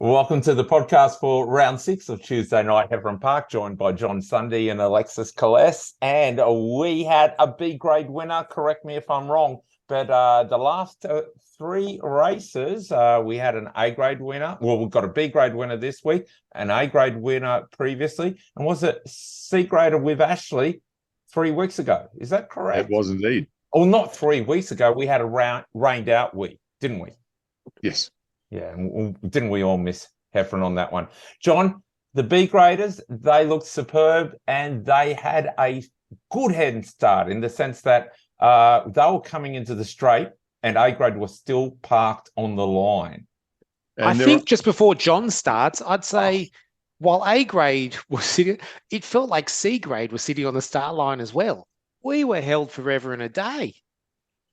Welcome to the podcast for round 6 of Tuesday Night Heffron Park, joined by John Sunday and Alexis Calais. And we had a B grade winner, correct me if I'm wrong, but the last 3 races, we had an A grade winner. Well, we've got a B grade winner this week, an A grade winner previously, and was it C grader with Ashley 3 weeks ago? Is that correct? It was indeed. Oh, not 3 weeks ago. We had a rained out week, didn't we? Yes. Yeah, didn't we all miss Heffron on that one? John, the B graders, they looked superb and they had a good head start in the sense that they were coming into the straight and A grade was still parked on the line. And I think just before John starts, I'd say while A grade was sitting, it felt like C grade was sitting on the start line as well. We were held forever and a day.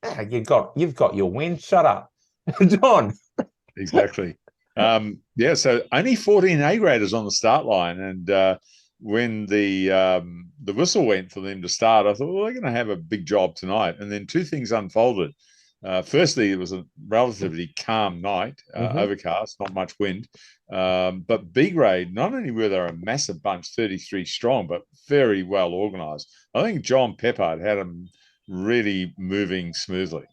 Yeah, you've got your win. Shut up. John. Exactly. So only 14 A graders on the start line, and when the whistle went for them to start, I thought, well, they're going to have a big job tonight. And then 2 things unfolded. Firstly, it was a relatively calm night, overcast, not much wind. But B grade, not only were they a massive bunch, 33 strong, but very well organised. I think John Peppard had them really moving smoothly.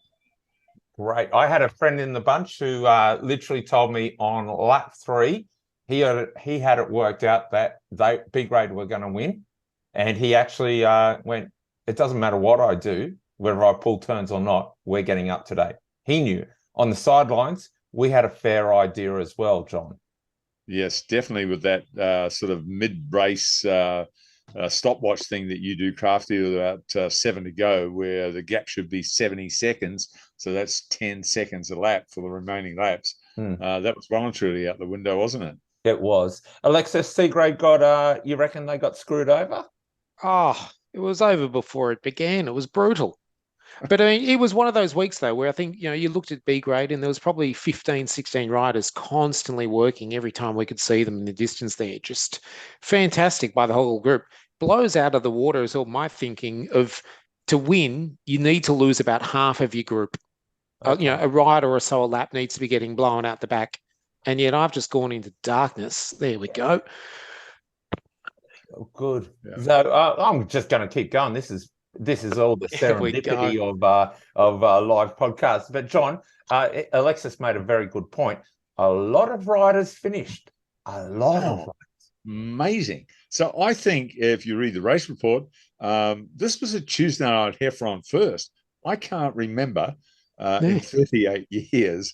Right. I had a friend in the bunch who literally told me on lap 3, he had it worked out that B grade were going to win. And he actually went, it doesn't matter what I do, whether I pull turns or not, we're getting up today. He knew. On the sidelines, we had a fair idea as well, John. Yes, definitely with that sort of mid-race stopwatch thing that you do, Crafty, with about 7 to go, where the gap should be 70 seconds. So that's 10 seconds a lap for the remaining laps. That was well and truly out the window, wasn't it? It was. Alexis, C grade got, you reckon they got screwed over? Oh, it was over before it began. It was brutal. But I mean, it was one of those weeks, though, where I think, you looked at B grade and there was probably 15, 16 riders constantly working every time we could see them in the distance there. Just fantastic by the whole group. Blows out of the water is all my thinking of, to win, you need to lose about half of your group. Okay. A rider or so a lap needs to be getting blown out the back. And yet I've just gone into darkness. There we go. Oh, good. Yeah. So I'm just going to keep going. This is all the serendipity of live podcasts. But John, Alexis made a very good point. A lot of riders finished. A lot of riders. Amazing. So I think if you read the race report, this was a Tuesday Night Heffron first. I can't remember in 38 years,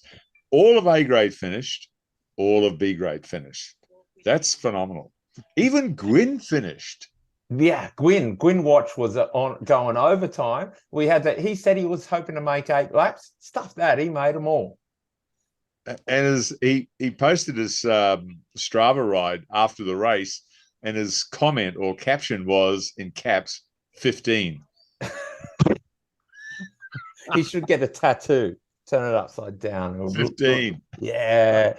all of A grade finished, all of B grade finished. That's phenomenal. Even Gwyn finished. Yeah, Gwyn watch was going overtime. We had that. He said he was hoping to make 8 laps. Stuff that. He made them all. And as he posted his Strava ride after the race, and his comment or caption was in caps 15. He should get a tattoo. Turn it upside down. 15. Yeah.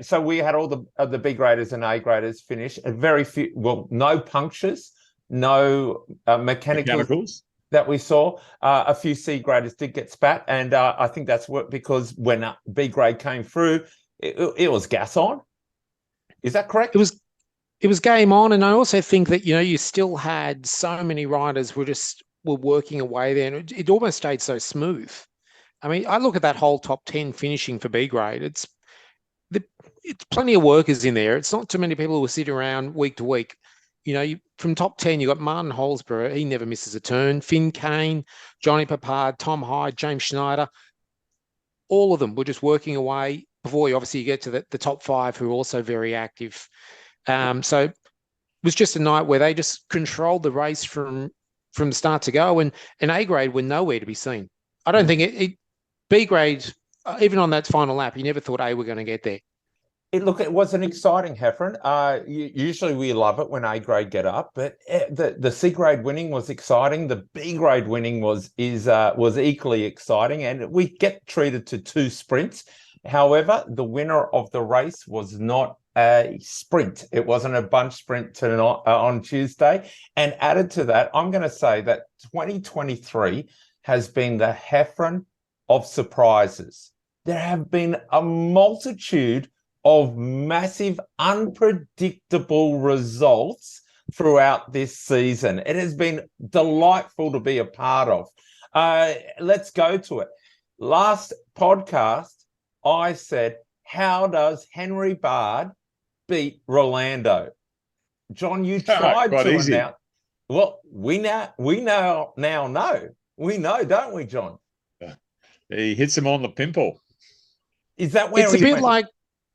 So we had all the B graders and A graders finish. Very few. Well, no punctures, no mechanicals that we saw. A few C graders did get spat, and I think that's because when B grade came through, it was gas on. Is that correct? It was game on, and I also think that you still had so many riders were working away there, and it almost stayed so smooth. I mean, I look at that whole top 10 finishing for B grade. It's plenty of workers in there. It's not too many people who will sit around week to week. From top 10, you've got Martin Holsborough. He never misses a turn. Finn Kane, Johnny Peppard, Tom Hyde, James Schneider. All of them were just working away before you get to the top 5 who are also very active. So it was just a night where they just controlled the race from start to go, and A grade were nowhere to be seen. I don't think B grade, even on that final lap, you never thought A were going to get there. It was an exciting Heffron. Usually we love it when A grade get up, but the C grade winning was exciting. The B grade winning was equally exciting, and we get treated to 2 sprints. However, the winner of the race was not a sprint. It wasn't a bunch sprint on Tuesday. And added to that, I'm going to say that 2023 has been the Heffron of surprises. There have been a multitude of massive, unpredictable results throughout this season. It has been delightful to be a part of. Let's go to it. Last podcast, I said, how does Henry Baird beat Rolando? John, you tried to announce. Well, we now know. We know, don't we, John? He hits him on the pimple. Is that where it's a bit like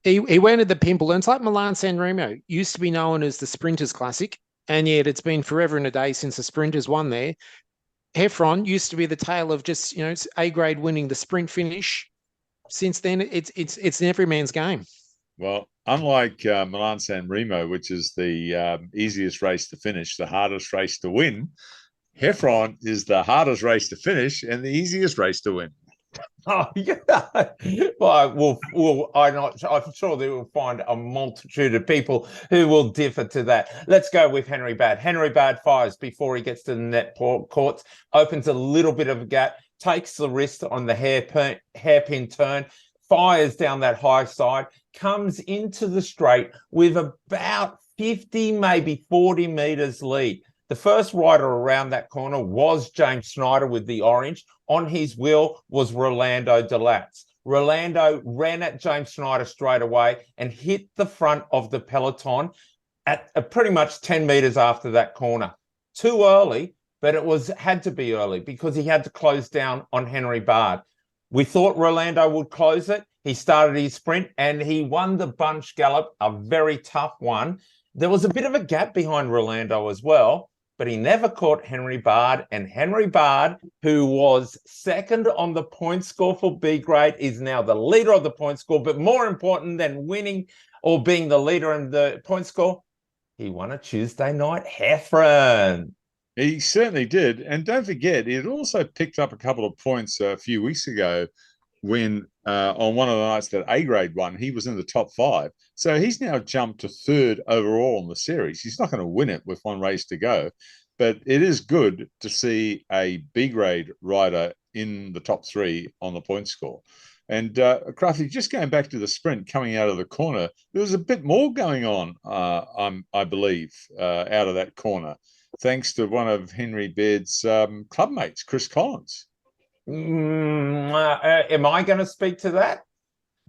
he went at the pimple? And it's like Milan San Remo used to be known as the Sprinters Classic, and yet it's been forever and a day since the Sprinters won there. Heffron used to be the tale of just, you know, A grade winning the sprint finish. Since then, it's an every man's game. Well, unlike Milan San Remo, which is the easiest race to finish, the hardest race to win, Heffron is the hardest race to finish and the easiest race to win. Oh, yeah. Well, I'm sure they will find a multitude of people who will differ to that. Let's go with Henry Baird. Henry Baird fires before he gets to the net courts, opens a little bit of a gap, takes the risk on the hairpin turn, fires down that high side, comes into the straight with about 50, maybe 40 meters lead. The first rider around that corner was James Snyder with the orange. On his wheel was Rolando Delatyz. Rolando ran at James Snyder straight away and hit the front of the peloton at pretty much 10 meters after that corner. Too early, but it had to be early because he had to close down on Henry Baird. We thought Rolando would close it. He started his sprint and he won the bunch gallop, a very tough one. There was a bit of a gap behind Rolando as well, but he never caught Henry Baird. And Henry Baird, who was second on the point score for B grade, is now the leader of the point score. But more important than winning or being the leader in the point score, he won a Tuesday Night Heffron. He certainly did. And don't forget, it also picked up a couple of points a few weeks ago when on one of the nights that A grade won, he was in the top 5. So he's now jumped to 3rd overall in the series. He's not going to win it with one race to go, but it is good to see a B grade rider in the top 3 on the point score. And Crafty, just going back to the sprint coming out of the corner, there was a bit more going on, I believe, out of that corner, thanks to one of Henry Baird's clubmates, Chris Collins. Am I going to speak to that?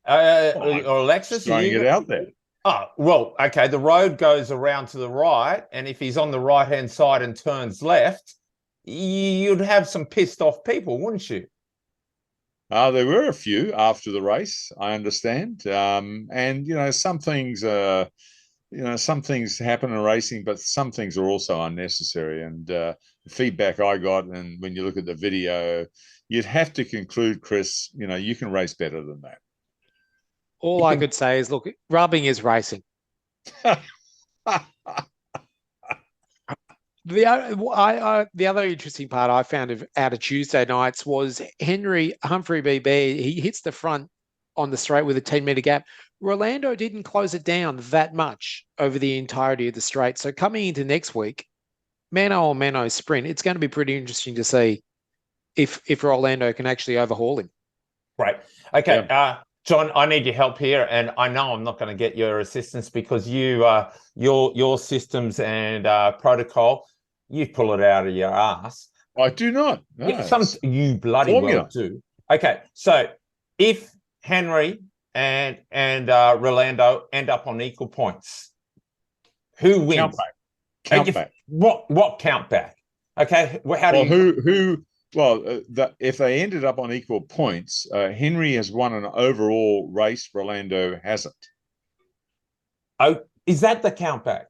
Or Alexis? Throwing it out there. Oh, well, okay. The road goes around to the right, and if he's on the right-hand side and turns left, you'd have some pissed off people, wouldn't you? There were a few after the race, I understand. And, you know, some things happen in racing, but some things are also unnecessary. And the feedback I got, and when you look at the video, you'd have to conclude, Chris, you know, you can race better than that. All I could say is, look, rubbing is racing. The other interesting part I found out of Tuesday nights was Humphrey BB. He hits the front on the straight with a 10-meter gap. Rolando didn't close it down that much over the entirety of the straight. So coming into next week, mano on mano sprint, it's going to be pretty interesting to see if Rolando can actually overhaul him. Right. Okay. Yeah. John, I need your help here, and I know I'm not going to get your assistance because your systems and protocol, you pull it out of your ass. I do not. No, you bloody well do. Okay, so if Henry and Rolando end up on equal points, who wins? Count back. What count back? Okay, how do you? If they ended up on equal points, Henry has won an overall race. Rolando hasn't. Oh, is that the count back?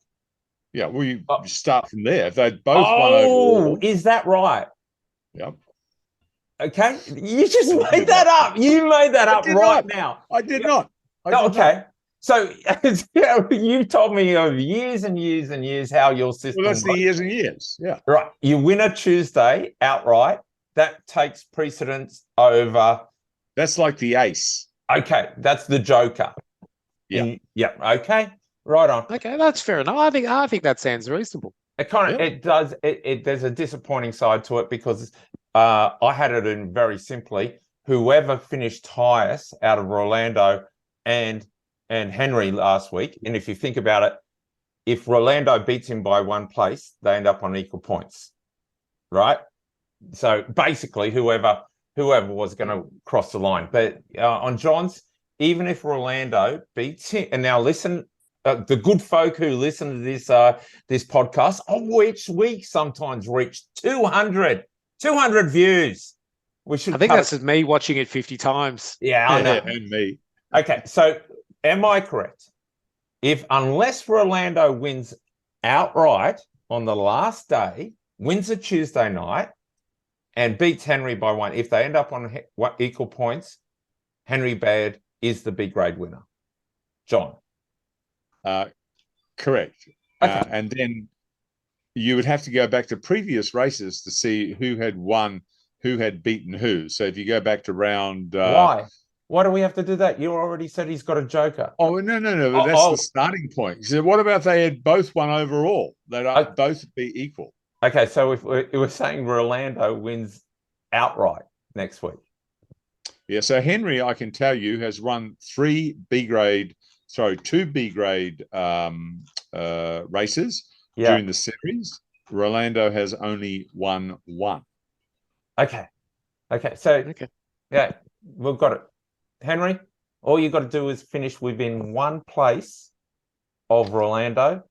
Yeah, well, you start from there. If they both won overall. Is that right? Yep. Okay, you just made that up. You made that up right now. I did not. Okay. So you told me of years and years and years how your system. Well, that's the years and years. Yeah. Right. You win a Tuesday outright. That takes precedence over. That's like the ace. Okay, that's the joker. Yeah. Yeah. Okay. Right on. Okay, that's fair enough. I think that sounds reasonable. It kind of it does. There's a disappointing side to it because I had it in very simply. Whoever finished highest out of Rolando and and Henry last week. And if you think about it, if Rolando beats him by 1 place, they end up on equal points, right? So basically, whoever was going to cross the line. But on John's, even if Rolando beats him, and now listen, the good folk who listen to this podcast, of which we sometimes reach 200 views. We should. I think that's just me watching it 50 times. Yeah, I know. And me. Okay, so am I correct? Unless Rolando wins outright on the last day, wins a Tuesday night, and beats Henry by 1, if they end up on equal points, Henry Baird is the big grade winner. John. Correct. Okay. And then you would have to go back to previous races to see who had won, who had beaten who. So if you go back to round... Why? Why do we have to do that? You already said he's got a joker. Oh, no. But that's the starting point. So what about if they had both won overall? They'd both be equal. Okay, so if we're saying Rolando wins outright next week. Yeah, so Henry, I can tell you, has run 2 B grade races during the series. Rolando has only won 1. Okay. So, yeah, we've got it. Henry, all you got to do is finish within 1 place of Rolando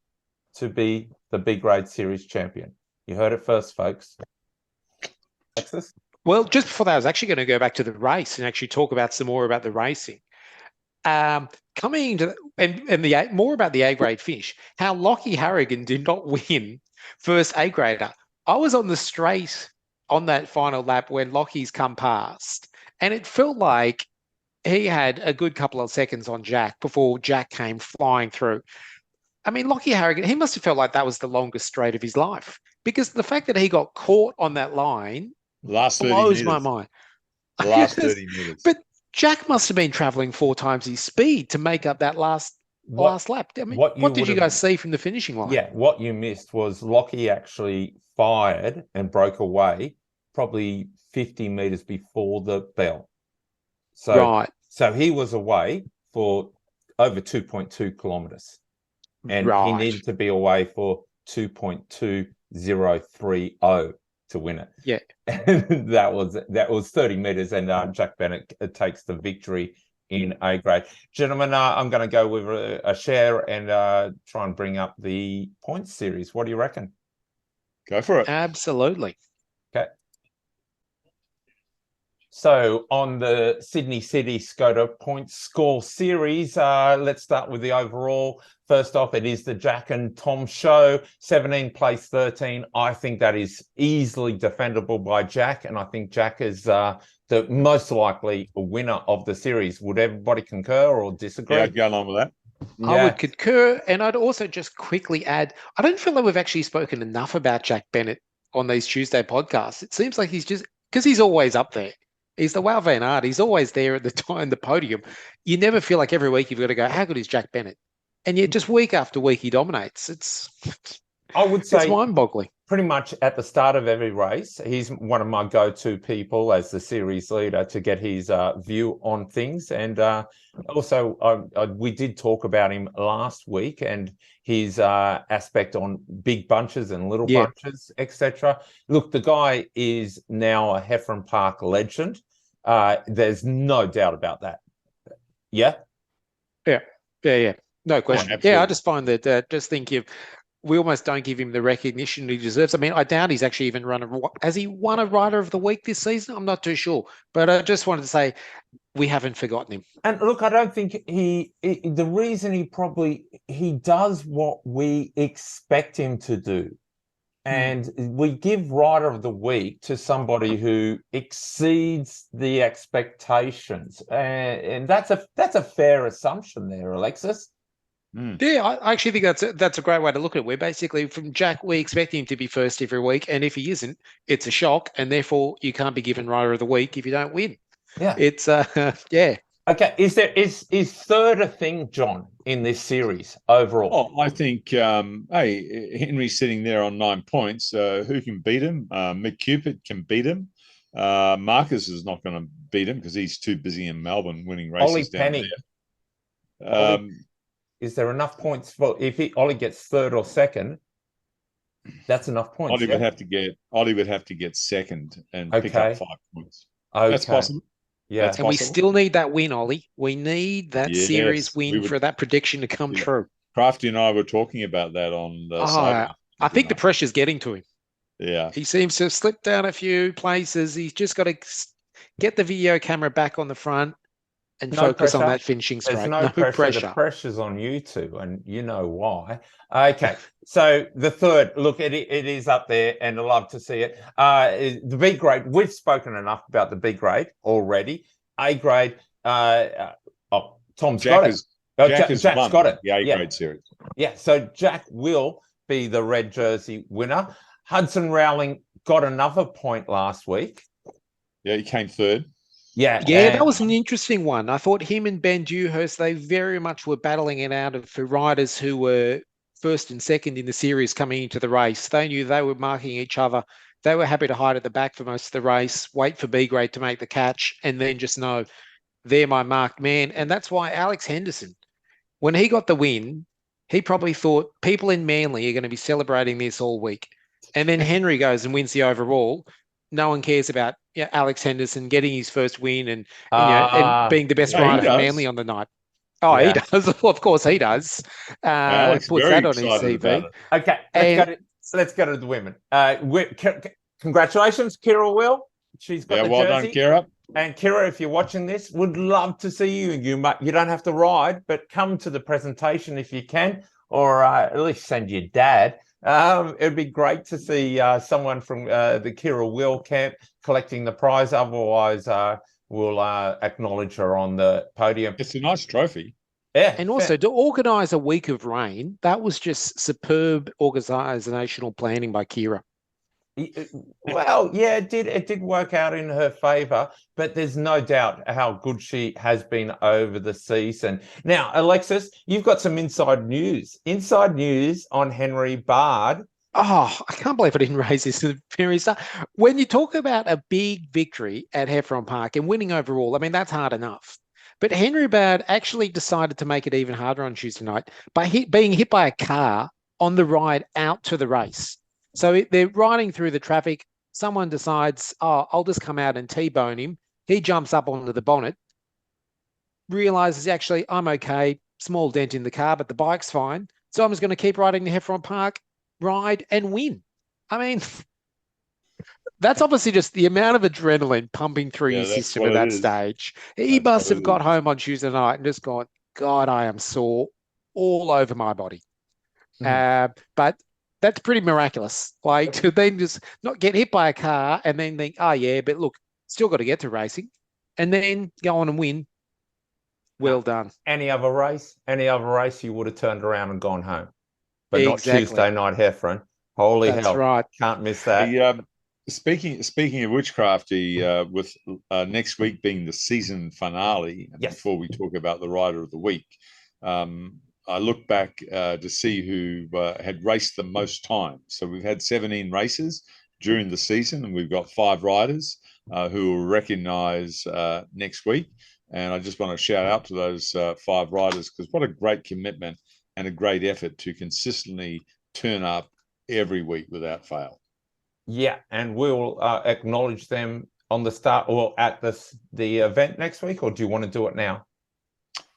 to be the B grade series champion. You heard it first, folks. Alexis? Well, just before that, I was actually going to go back to the race and actually talk about some more about the racing. Coming to and more about the A grade finish, how Lockie Harrigan did not win first A grader. I was on the straight on that final lap when Lockie's come past, and it felt like he had a good couple of seconds on Jack before Jack came flying through. I mean, Lockie Harrigan, he must have felt like that was the longest straight of his life, because the fact that he got caught on that line blows my mind. The last 30 meters. But Jack must have been traveling 4 times his speed to make up that last lap. I mean, what did you guys see from the finishing line? Yeah, what you missed was Lockie actually fired and broke away probably 50 meters before the bell. So he was away for over 2.2 kilometers. And he needed to be away for 2.2030 to win it. Yeah. And that was 30 meters, and Jack Bennett takes the victory in A grade. Gentlemen, I'm going to go with a share and try and bring up the points series. What do you reckon? Go for it. Absolutely. Okay. So on the Sydney City Skoda points score series, let's start with the overall. First off, it is the Jack and Tom show, 17 place 13. I think that is easily defendable by Jack, and I think Jack is the most likely winner of the series. Would everybody concur or disagree? Yeah, I'd go along with that. Yeah. I would concur, and I'd also just quickly add, I don't feel like we've actually spoken enough about Jack Bennett on these Tuesday podcasts. It seems like he's just, because he's always up there. He's the Wow Van Aert. He's always there at the time, the podium. You never feel like every week you've got to go, how good is Jack Bennett? And yet just week after week, he dominates. I would say it's mind-boggling. Pretty much at the start of every race, he's one of my go-to people as the series leader to get his view on things. And also, we did talk about him last week and his aspect on big bunches and little bunches, etc. Look, the guy is now a Heffron Park legend. There's no doubt about that. Yeah? Yeah. No question. Yeah, I just find that just think we almost don't give him the recognition he deserves. I mean, I doubt he's actually even has he won a Rider of the Week this season? I'm not too sure. But I just wanted to say we haven't forgotten him. And look, I don't think the reason he does what we expect him to do. And we give Rider of the Week to somebody who exceeds the expectations. And that's a fair assumption there, Alexis. Yeah, I actually think that's a great way to look at it. We're basically, from Jack, we expect him to be first every week, and if he isn't, it's a shock, and therefore you can't be given Rider of the Week if you don't win. Yeah, it's yeah. Okay, is third a thing, John, in this series overall? Oh, I think Henry's sitting there on 9 points. Who can beat him? Mick Cupid can beat him. Marcus is not going to beat him because he's too busy in Melbourne winning races down there. Is there enough points for if Ollie gets third or second? That's enough points. Ollie would have to get second and pick up 5 points. Okay. That's possible. Yeah. That's And possible. we still need that win, Ollie. We need that series win for that prediction to come true. Crafty and I were talking about that on the side. I think the pressure's getting to him. Yeah. He seems to have slipped down a few places. He's just got to get the video camera back on the front and focus on that finishing straight. There's no pressure. The pressure's on you two, and you know why. Okay, so the third, look, it is up there, and I love to see it. The B grade, we've spoken enough about the B grade already. A grade, Tom's got it. Jack's got it. The A grade series. Yeah, so Jack will be the red jersey winner. Hudson Rowling got another point last week. Yeah, he came third. Yeah, that was an interesting one. I thought him and Ben Dewhurst, they very much were battling it out for riders who were first and second in the series coming into the race. They knew they were marking each other. They were happy to hide at the back for most of the race, wait for B grade to make the catch, and then just know they're my marked man. And that's why Alex Henderson, when he got the win, he probably thought people in Manly are going to be celebrating this all week. And then Henry goes and wins the overall. No one cares about Alex Henderson getting his first win and being the best rider for Manly on the night. Oh, he does. Of course, he does. Puts that on his CV. Okay, let's go to the women. Congratulations, Kira Will. She's got the well jersey. Done, Kira. And Kira, if you're watching this, would love to see you. You don't have to ride, but come to the presentation if you can, or at least send your dad. It'd be great to see someone from the Kira Will camp collecting the prize. Otherwise, we'll acknowledge her on the podium. It's a nice trophy. Yeah. And also to organise a week of rain, that was just superb organisational planning by Kira. Well, yeah, it did work out in her favour, but there's no doubt how good she has been over the season. Now, Alexis, you've got some inside news on Henry Baird. Oh, I can't believe I didn't raise this in the very start. When you talk about a big victory at Heffron Park and winning overall, I mean, that's hard enough. But Henry Baird actually decided to make it even harder on Tuesday night by being hit by a car on the ride out to the race. So they're riding through the traffic. Someone decides, I'll just come out and T-bone him. He jumps up onto the bonnet, realizes, actually, I'm okay, small dent in the car, but the bike's fine. So I'm just going to keep riding the Heffron Park ride and win. I mean, that's obviously just the amount of adrenaline pumping through your system at that stage. He must have got home on Tuesday night and just gone, God, I am sore all over my body. But that's pretty miraculous. Like to then just not get hit by a car and then think, but look, still got to get to racing and then go on and win. Well done. Any other race you would have turned around and gone home. But not Tuesday Night Heffron. Holy hell. That's right. Can't miss that. Speaking of Witchcrafty, with next week being the season finale, before we talk about the Rider of the Week, I look back to see who had raced the most time. So we've had 17 races during the season, and we've got 5 riders who will recognise next week. And I just want to shout out to those 5 riders, because what a great commitment and a great effort to consistently turn up every week without fail. Yeah, and we'll acknowledge them on the start or at the event next week, or do you want to do it now?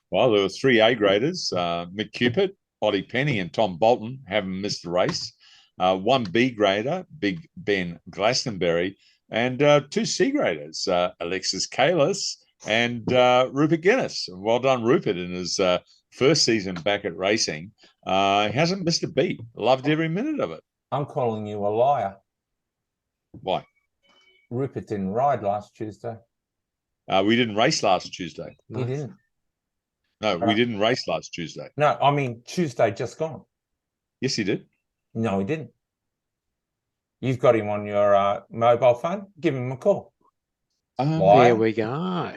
Well, there were 3 A graders, Mick Cupid, Ollie Penny and Tom Bolton haven't missed the race. 1 B grader, Big Ben Glastonbury, and 2 C graders, Alexis Kalis and Rupert Guinness. Well done, Rupert, in his first season back at racing. He hasn't missed a beat. Loved every minute of it. I'm calling you a liar. Why? Rupert didn't ride last Tuesday. We didn't race last Tuesday. He didn't. No, we didn't race last Tuesday. No, I mean Tuesday just gone. Yes, he did. No, he didn't. You've got him on your mobile phone. Give him a call. There we go.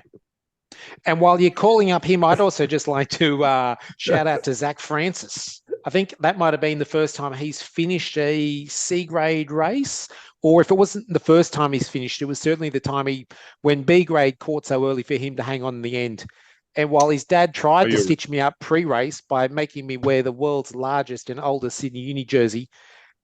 And while you're calling up him, I'd also just like to shout out to Zach Francis. I think that might have been the first time he's finished a C-grade race, or if it wasn't the first time he's finished, it was certainly the time when B-grade caught so early for him to hang on in the end. And while his dad tried to you're- stitch me up pre-race by making me wear the world's largest and oldest Sydney Uni jersey,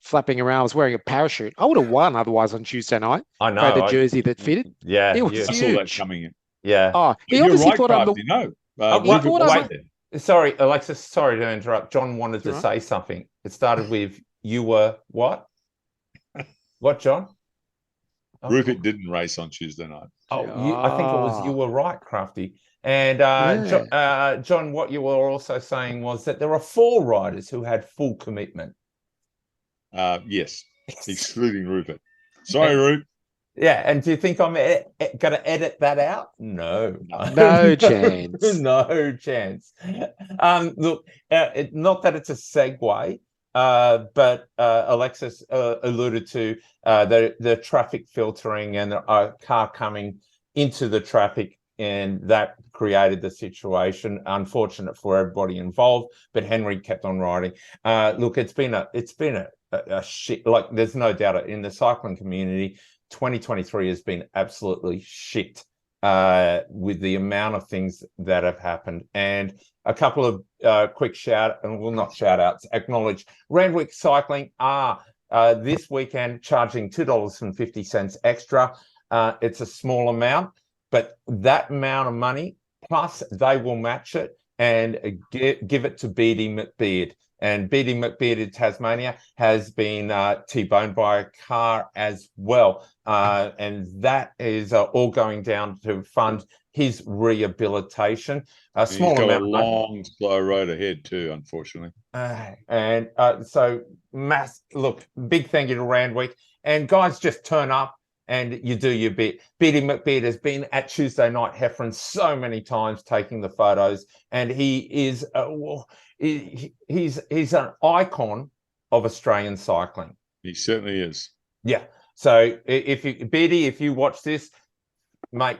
flapping around, I was wearing a parachute. I would have won otherwise on Tuesday night. I If I had know. the jersey that fitted. Yeah, It was yeah, I saw that huge. coming in. yeah. Oh, he You're obviously right, thought I'm the. Crafty. No, Wait, thought I Rupert was- sorry, Alexis. Sorry to interrupt. John wanted to Right. say something. It started with you were what? What, John? Oh, Rupert didn't race on Tuesday night. I think it was you were right, Crafty. And John, what you were also saying was that there are 4 riders who had full commitment. Yes, excluding Rupert. Sorry, Rupert. Yeah, and do you think I'm going to edit that out? No, No chance. No chance. Look, not that it's a segue, but Alexis alluded to the traffic filtering and a car coming into the traffic, and that created the situation. Unfortunate for everybody involved, but Henry kept on riding. Look, it's been a shit. Like, there's no doubt in the cycling community, 2023 has been absolutely shit with the amount of things that have happened. And a couple of quick acknowledge Randwick Cycling are this weekend charging $2.50 extra. It's a small amount, but that amount of money, plus they will match it and give it to Beardy McBeard. And Beardy McBeard in Tasmania has been T-boned by a car as well. And that is all going down to fund his rehabilitation. A small He's got amount a long, slow road ahead too, unfortunately. So, look, big thank you to Randwick. And guys, just turn up and you do your bit. Beardy McBeard has been at Tuesday Night Heffron so many times taking the photos, and he is he's an icon of Australian cycling. He certainly is. Yeah. So Beardy, if you watch this, mate,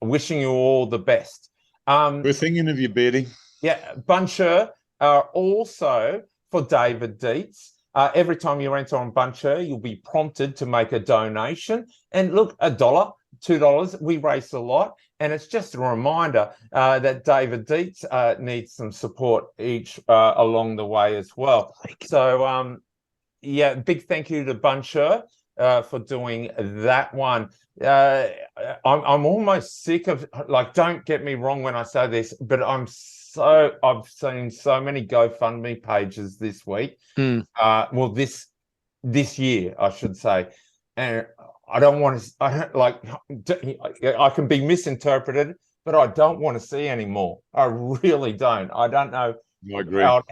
wishing you all the best. We're thinking of you, Beardy. Yeah, Buncher also for David Dietz. Every time you enter on Buncher, you'll be prompted to make a donation. And look, $1, $2, we race a lot. And it's just a reminder that David Dietz needs some support along the way as well. So, yeah, big thank you to Buncher for doing that one. I'm almost sick of, like, don't get me wrong when I say this, but I've seen so many GoFundMe pages this week. Well, this year, I should say, and I can be misinterpreted, but I don't want to see anymore. I really don't. I don't know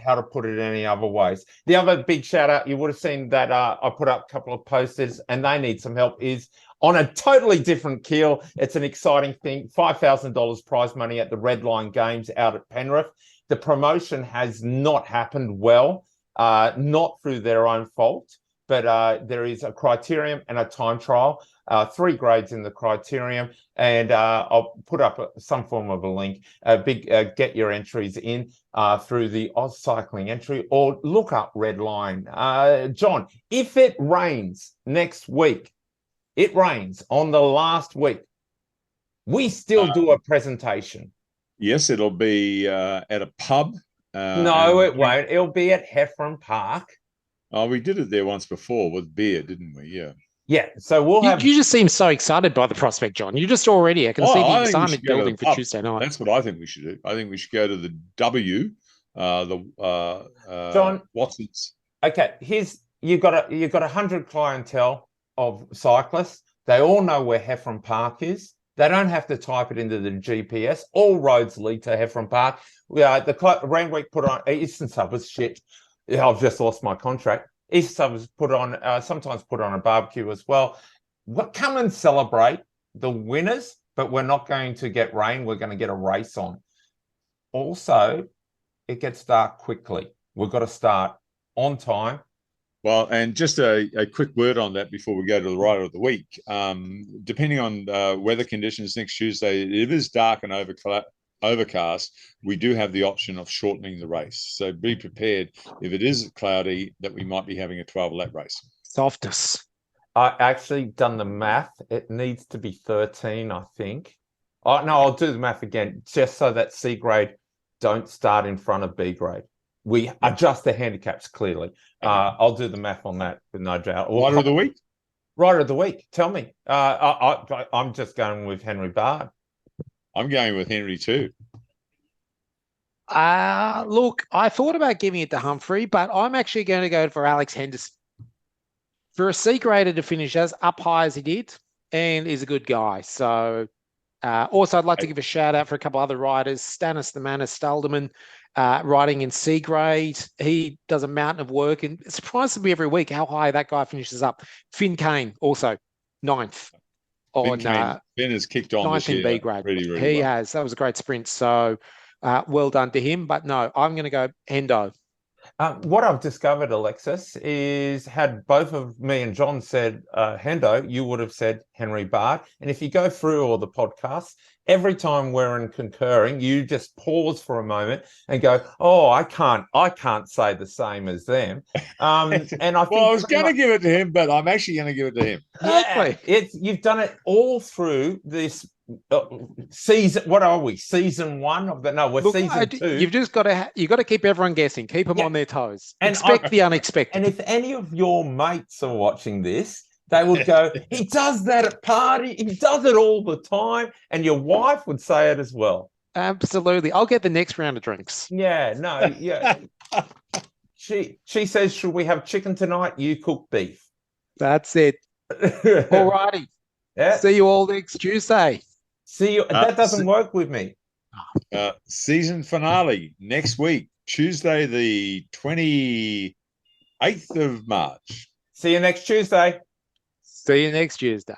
how to put it any other ways. The other big shout out, you would have seen that I put up a couple of posters, and they need some help, is on a totally different keel. It's an exciting thing. $5,000 prize money at the Red Line Games out at Penrith. The promotion has not happened well, not through their own fault, but there is a criterium and a time trial, 3 grades in the criterium, and I'll put up some form of a link. Get your entries in through the Oz Cycling entry, or look up Red Line. John, if it rains next week, it rains on the last week, we still do a presentation. Yes, it'll be at a pub. No, it won't. It'll be at Heffron Park. Oh, we did it there once before with beer, didn't we? Yeah. Yeah. So we'll have. You just seem so excited by the prospect, John. You just already. I can see the excitement building for Tuesday night. That's what I think we should do. I think we should go to the John Watson's. Okay, you've got 100 clientele of cyclists. They all know where Heffron Park is. They don't have to type it into the GPS. All roads lead to Heffron Park. The Randwick put on Eastern Suburbs. Shit, I've just lost my contract. Eastern Suburbs sometimes put on a barbecue as well. Come and celebrate the winners, but we're not going to get rain. We're going to get a race on. Also, it gets dark quickly. We've got to start on time. Well, and just a quick word on that before we go to the rider of the week. Depending on weather conditions next Tuesday, if it is dark and overcast, we do have the option of shortening the race. So be prepared if it is cloudy that we might be having a 12-lap race. Softest. I actually done the math. It needs to be 13, I think. Oh no, I'll do the math again, just so that C grade don't start in front of B grade. We adjust the handicaps clearly. I'll do the math on that with no doubt. Rider of the week? Rider of the week. Tell me. I'm just going with Henry Baird. I'm going with Henry too. Look, I thought about giving it to Humphrey, but I'm actually going to go for Alex Henderson. For a C grader to finish as up high as he did, and is a good guy. So also I'd like to give a shout out for a couple other riders. Stannis the Man of Stalderman, riding in C grade. He does a mountain of work, and it surprises me every week how high that guy finishes up. Finn Kane, also 9th. Finn has kicked on this year. B grade. Really, really He well. has. That was a great sprint. So well done to him. But no, I'm going to go Hendo. What I've discovered, Alexis, is had both of me and John said Hendo, you would have said Henry Baird. And if you go through all the podcasts, every time we're in concurring, you just pause for a moment and go, "Oh, I can't say the same as them." And I think I was going to give it to him, but I'm actually going to give it to him. Yeah, you've done it all through this season. What are we? Season 1 of the? No, we're season 2. You've just got to keep everyone guessing. Keep them on their toes. And expect the unexpected. And if any of your mates are watching this, they would go, "He does that at party. He does it all the time." And your wife would say it as well. Absolutely. I'll get the next round of drinks. Yeah. No. Yeah. She says, "Should we have chicken tonight? You cook beef." That's it. All righty. Yeah. See you all next Tuesday. See you. That doesn't work with me. Season finale next week, Tuesday, the 28th of March. See you next Tuesday. See you next Tuesday.